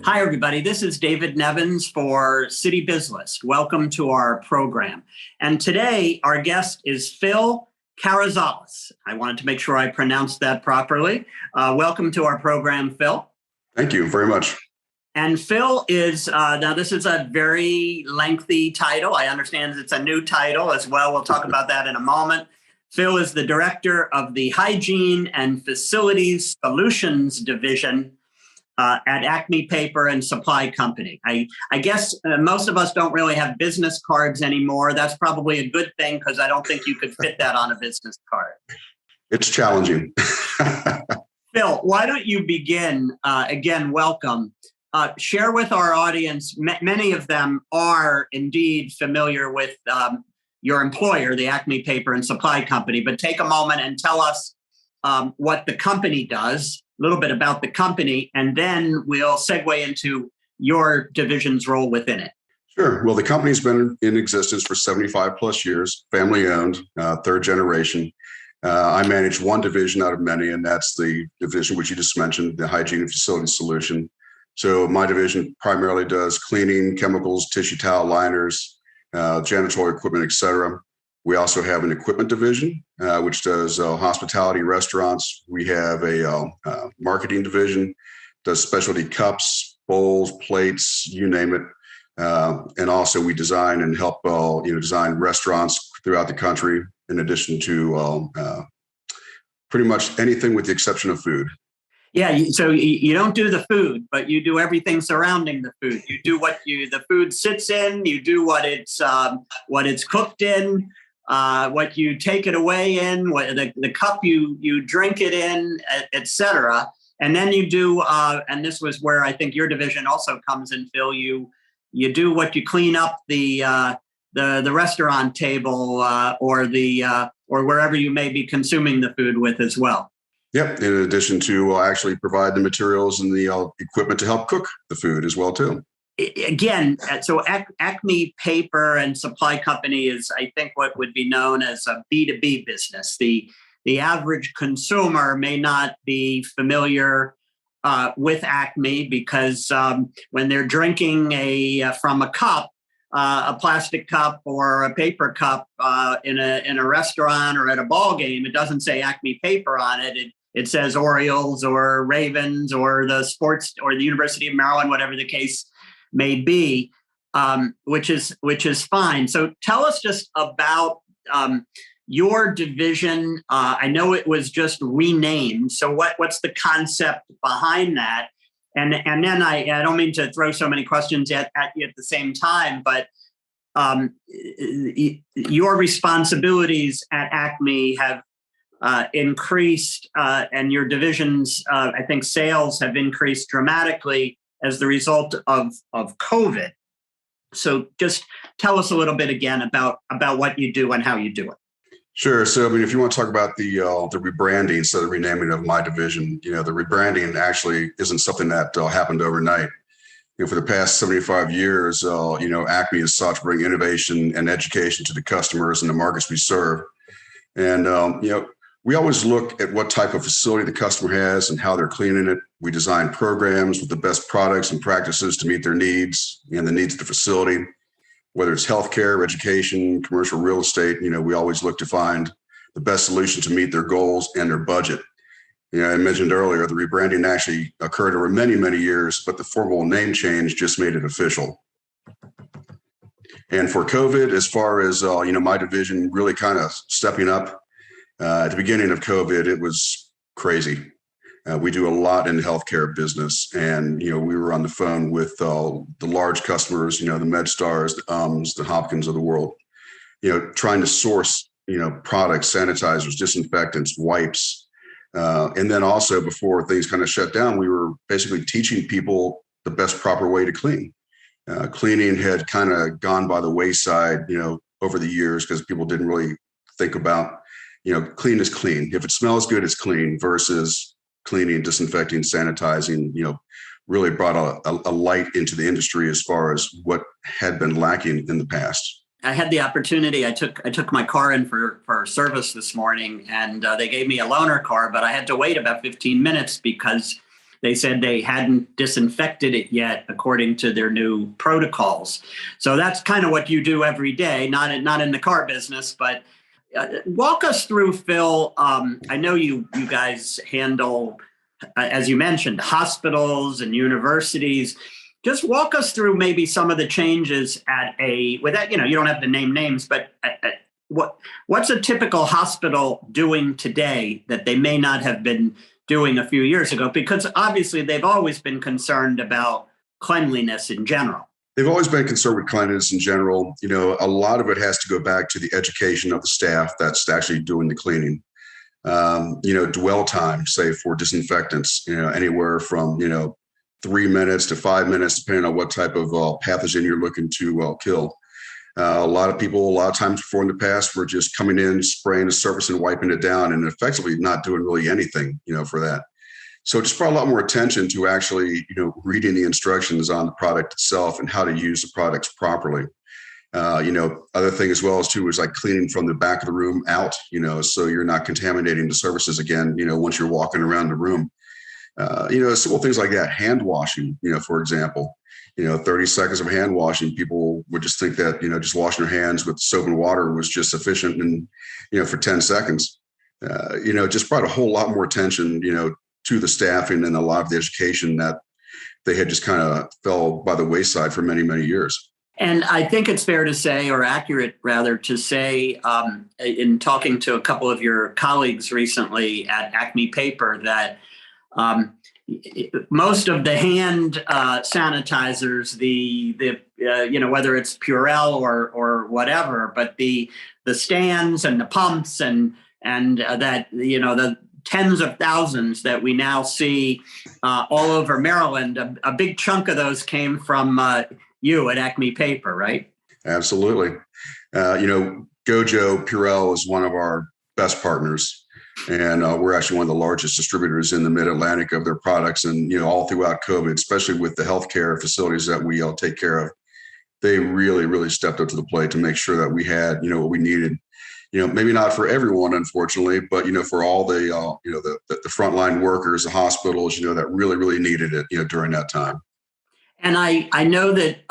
Hi, everybody. This is David Nevins for Citybiz List. Welcome to our program. And today, our guest is Phil Carrizales. I wanted to make sure I pronounced that properly. Welcome to our program, Phil. Thank you very much. And Phil is, now this is a very lengthy title. I understand it's a new title as well. We'll talk about that in a moment. Phil is the director of the Hygiene and Facilities Solutions Division at ACME Paper and Supply Company. I guess most of us don't really have business cards anymore. That's probably a good thing because I don't think you could fit that on a business card. It's challenging. Phil, why don't you begin, again, welcome. Share with our audience, many of them are indeed familiar with your employer, the ACME Paper and Supply Company, but take a moment and tell us what the company does, a little bit about the company, and then we'll segue into your division's role within it. Sure. Well, the company's been in existence for 75 plus years, family owned, third generation. I manage one division out of many, and that's the division which you just mentioned, the Hygiene and Facility Solution. So my division primarily does cleaning, chemicals, tissue towel liners, janitorial equipment, et cetera. We also have an equipment division, which does hospitality, restaurants. We have a marketing division, does specialty cups, bowls, plates, you name it. And also we design and help design restaurants throughout the country, in addition to pretty much anything with the exception of food. Yeah, so you don't do the food, but you do everything surrounding the food. You do what the food sits in. You do what it's cooked in. What you take it away in, what the cup you drink it in, et cetera. And then you do, and this was where I think your division also comes in, Phil. You do what you clean up the restaurant table or wherever you may be consuming the food with as well. Yep. In addition to actually provide the materials and the equipment to help cook the food as well too. Again, so ACME Paper and Supply Company is, I think, what would be known as a B2B business. The average consumer may not be familiar with ACME because when they're drinking from a cup, a plastic cup or a paper cup in a restaurant or at a ball game, it doesn't say ACME Paper on it. It says Orioles or Ravens or the sports or the University of Maryland, whatever the case may be, which is fine. So tell us just about your division. I know it was just renamed. So what's the concept behind that? And then I don't mean to throw so many questions at you at the same time, but your responsibilities at ACME have increased, and your division's I think sales have increased dramatically as the result of COVID. So just tell us a little bit again about what you do and how you do it. Sure. So, I mean, if you want to talk about the rebranding, so the renaming of my division, the rebranding actually isn't something that happened overnight. For the past 75 years, ACME has sought to bring innovation and education to the customers and the markets we serve. And, we always look at what type of facility the customer has and how they're cleaning it. We design programs with the best products and practices to meet their needs and the needs of the facility, whether it's healthcare, education, commercial real estate. We always look to find the best solution to meet their goals and their budget. I mentioned earlier, the rebranding actually occurred over many, many years, but the formal name change just made it official. And for COVID, as far as, my division really kind of stepping up, at the beginning of COVID, it was crazy. We do a lot in the healthcare business, and we were on the phone with the large customers, the MedStars, the Hopkins of the world, trying to source, products, sanitizers, disinfectants, wipes, and then also before things kind of shut down, we were basically teaching people the best proper way to clean. Cleaning had kind of gone by the wayside, over the years because people didn't really think about. Clean is clean. If it smells good, it's clean versus cleaning, disinfecting, sanitizing, really brought a light into the industry as far as what had been lacking in the past. I had the opportunity. I took my car in for service this morning, and they gave me a loaner car, but I had to wait about 15 minutes because they said they hadn't disinfected it yet according to their new protocols. So that's kind of what you do every day, not in the car business, but walk us through, Phil. I know you guys handle, as you mentioned, hospitals and universities. Just walk us through maybe some of the changes without, you don't have to name names, but what's a typical hospital doing today that they may not have been doing a few years ago? Because obviously they've always been concerned about cleanliness in general. They've always been concerned with cleanliness in general. A lot of it has to go back to the education of the staff that's actually doing the cleaning. Dwell time, say for disinfectants, anywhere from, 3 minutes to 5 minutes, depending on what type of pathogen you're looking to kill. A lot of times before in the past, were just coming in, spraying the surface and wiping it down and effectively not doing really anything, for that. So it just brought a lot more attention to actually, reading the instructions on the product itself and how to use the products properly. Other thing as well as too is like cleaning from the back of the room out, so you're not contaminating the surfaces again, once you're walking around the room. Simple things like that. Hand washing, for example, 30 seconds of hand washing, people would just think that, just washing your hands with soap and water was just sufficient. And, for 10 seconds, just brought a whole lot more attention, to the staffing and a lot of the education that they had just kind of fell by the wayside for many, many years. And I think it's fair to say, or accurate rather, to say, in talking to a couple of your colleagues recently at ACME Paper, that most of the hand sanitizers, whether it's Purell or whatever, but the stands and the pumps and that, the tens of thousands that we now see all over Maryland, a big chunk of those came from you at ACME Paper, right? Absolutely. Gojo Purell is one of our best partners. And we're actually one of the largest distributors in the Mid-Atlantic of their products. And, all throughout COVID, especially with the healthcare facilities that we all take care of, they really, really stepped up to the plate to make sure that we had, what we needed. Maybe not for everyone, unfortunately, but, for all the, the frontline workers, the hospitals, that really, really needed it, during that time. And I know that,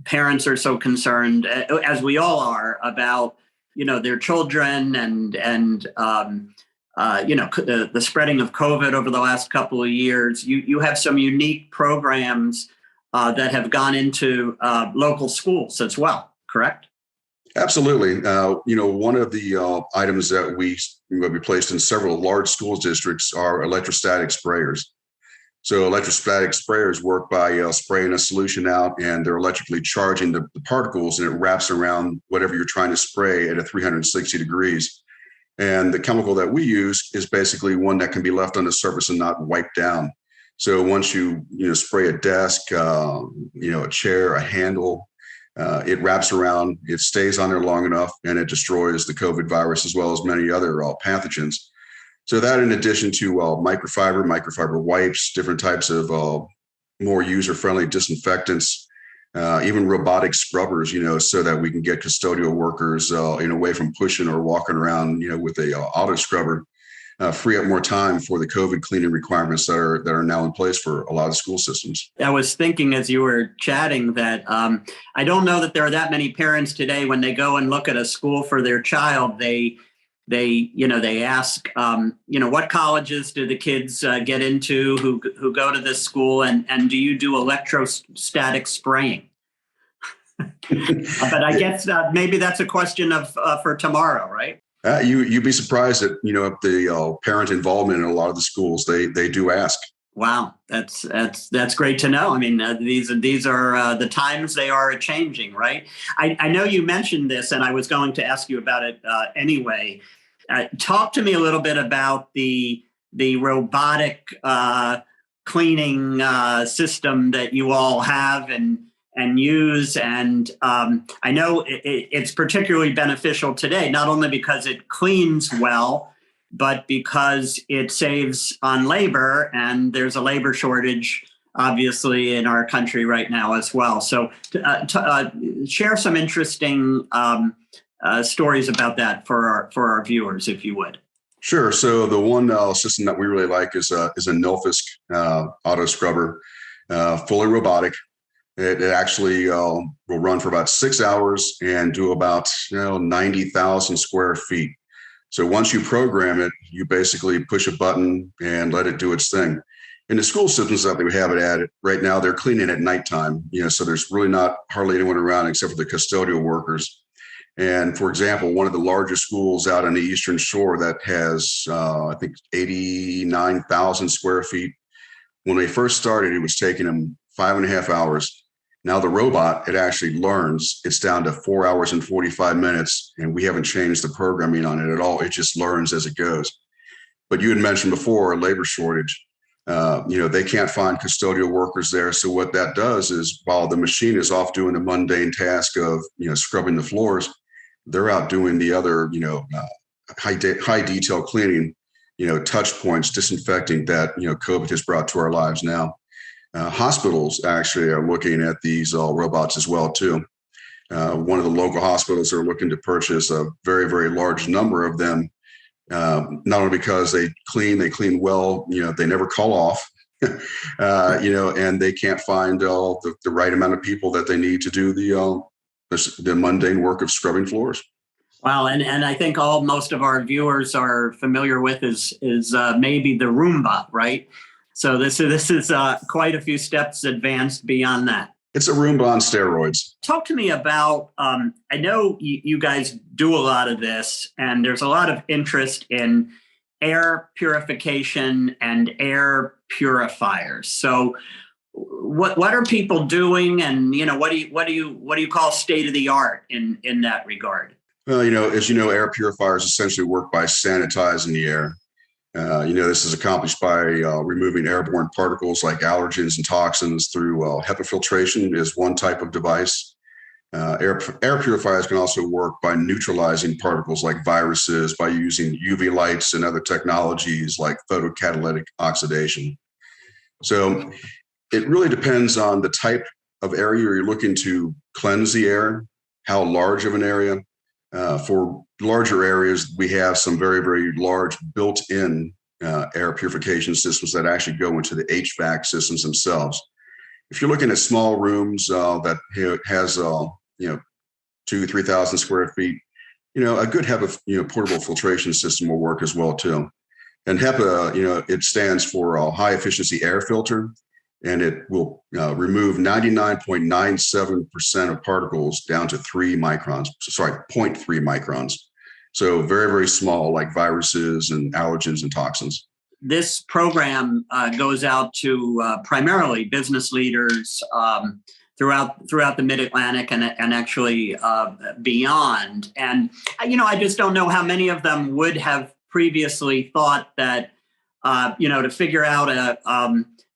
parents are so concerned, as we all are, about, their children and the spreading of COVID over the last couple of years. You have some unique programs that have gone into local schools as well, correct? Absolutely. One of the items that we placed in several large school districts are electrostatic sprayers. So electrostatic sprayers work by spraying a solution out, and they're electrically charging the particles, and it wraps around whatever you're trying to spray at a 360 degrees. And the chemical that we use is basically one that can be left on the surface and not wiped down. So once you spray a desk, a chair, a handle, it wraps around, it stays on there long enough, and it destroys the COVID virus as well as many other pathogens. So that, in addition to microfiber wipes, different types of more user-friendly disinfectants, even robotic scrubbers, so that we can get custodial workers away from pushing or walking around, with a auto scrubber, free up more time for the COVID cleaning requirements that are now in place for a lot of school systems. I was thinking as you were chatting that I don't know that there are that many parents today, when they go and look at a school for their child, they ask, what colleges do the kids get into who go to this school, and do you do electrostatic spraying? But I guess maybe that's a question for tomorrow, right? You'd be surprised at the parent involvement in a lot of the schools. They do ask. Wow, that's great to know. I mean, these are the times they are changing, right? I know you mentioned this, and I was going to ask you about it anyway. Talk to me a little bit about the robotic cleaning system that you all have and use. And I know it's particularly beneficial today, not only because it cleans well, but because it saves on labor, and there's a labor shortage, obviously, in our country right now as well. So share some interesting stories about that for our viewers, if you would. Sure. So the one system that we really like is a Nilfisk auto scrubber, fully robotic. It actually will run for about 6 hours and do about 90,000 square feet. So once you program it, you basically push a button and let it do its thing. In the school systems that we have it at right now, they're cleaning at nighttime. So there's really not hardly anyone around except for the custodial workers. And for example, one of the largest schools out on the Eastern Shore that has, I think, 89,000 square feet. When they first started, it was taking them 5.5 hours. Now the robot, it actually learns. It's down to 4 hours and 45 minutes, and we haven't changed the programming on it at all. It just learns as it goes. But you had mentioned before, labor shortage. They can't find custodial workers there. So what that does is while the machine is off doing the mundane task of, scrubbing the floors, they're out doing the other, high detail cleaning, touch points, disinfecting that, COVID has brought to our lives now. Hospitals actually are looking at these robots as well, too. One of the local hospitals are looking to purchase a very, very large number of them, not only because they clean well, they never call off, and they can't find the right amount of people that they need to do the mundane work of scrubbing floors. Wow, and I think most of our viewers are familiar with is maybe the Roomba, right? So this is quite a few steps advanced beyond that. It's a Roomba on steroids. Talk to me about, I know you guys do a lot of this, and there's a lot of interest in air purification and air purifiers. So what are people doing, and what do you call state of the art in that regard? Well, as you know, air purifiers essentially work by sanitizing the air. This is accomplished by removing airborne particles like allergens and toxins through HEPA filtration is one type of device. Air purifiers can also work by neutralizing particles like viruses by using UV lights and other technologies like photocatalytic oxidation. So it really depends on the type of area you're looking to cleanse the air, how large of an area. For larger areas, we have some very, very large built-in air purification systems that actually go into the HVAC systems themselves. If you're looking at small rooms that has 2,000-3,000 square feet, a good HEPA portable filtration system will work as well too. And HEPA, it stands for high efficiency air filter, and it will remove 99.97% of particles down to 0.3 microns. So very, very small, like viruses and allergens and toxins. This program goes out to primarily business leaders throughout the Mid-Atlantic and actually beyond. And, I just don't know how many of them would have previously thought that, to figure out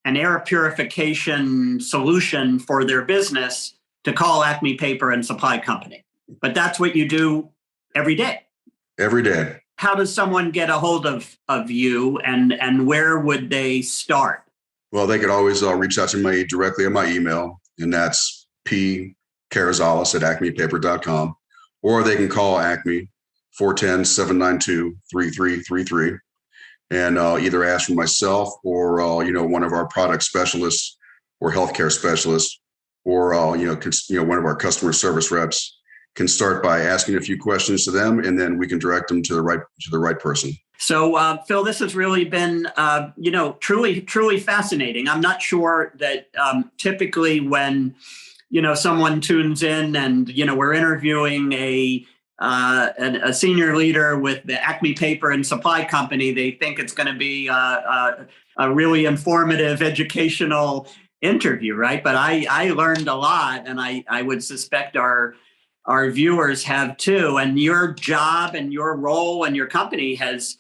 an air purification solution for their business to call Acme Paper and Supply Company. But that's what you do every day. Every day. How does someone get a hold of you, and where would they start? Well, they could always reach out to me directly on my email, and that's pcarrizales@acmepaper.com, or they can call Acme 410-792-3333. And either ask for myself or, one of our product specialists or healthcare specialists or, one of our customer service reps can start by asking a few questions to them, and then we can direct them to the right person. So, Phil, this has really been, truly fascinating. I'm not sure that typically when, someone tunes in and, we're interviewing a senior leader with the Acme Paper and Supply Company, they think it's going to be a really informative, educational interview, right? But I learned a lot, and I would suspect our viewers have too. And your job and your role and your company has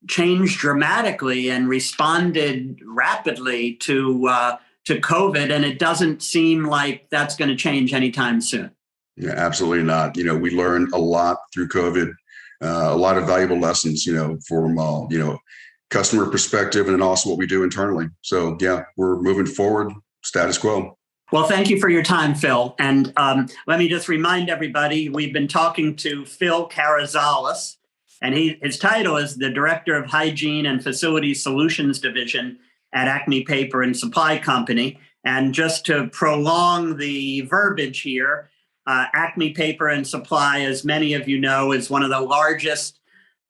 changed dramatically and responded rapidly to COVID, and it doesn't seem like that's going to change anytime soon. Yeah, absolutely not. We learned a lot through COVID, a lot of valuable lessons, from, customer perspective and also what we do internally. So, yeah, we're moving forward, status quo. Well, thank you for your time, Phil. And let me just remind everybody, we've been talking to Phil Carrizales. And his title is the Director of Hygiene and Facility Solutions Division at ACME Paper and Supply Company. And just to prolong the verbiage here, ACME Paper and Supply, as many of you know, is one of the largest,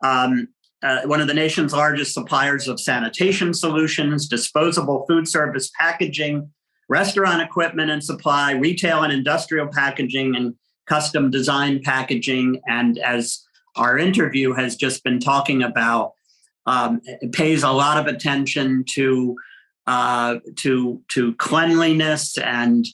one of the nation's largest suppliers of sanitation solutions, disposable food service packaging, restaurant equipment and supply, retail and industrial packaging, and custom design packaging. And as our interview has just been talking about, it pays a lot of attention to cleanliness and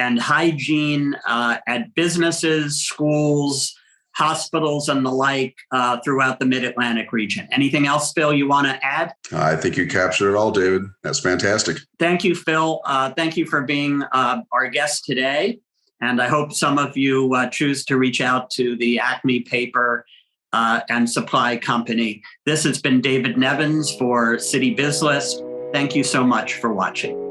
hygiene at businesses, schools, hospitals, and the like throughout the Mid-Atlantic region. Anything else, Phil, you want to add? I think you captured it all, David. That's fantastic. Thank you, Phil. Thank you for being our guest today. And I hope some of you choose to reach out to the ACME Paper and Supply Company. This has been David Nevins for Citybiz List. Thank you so much for watching.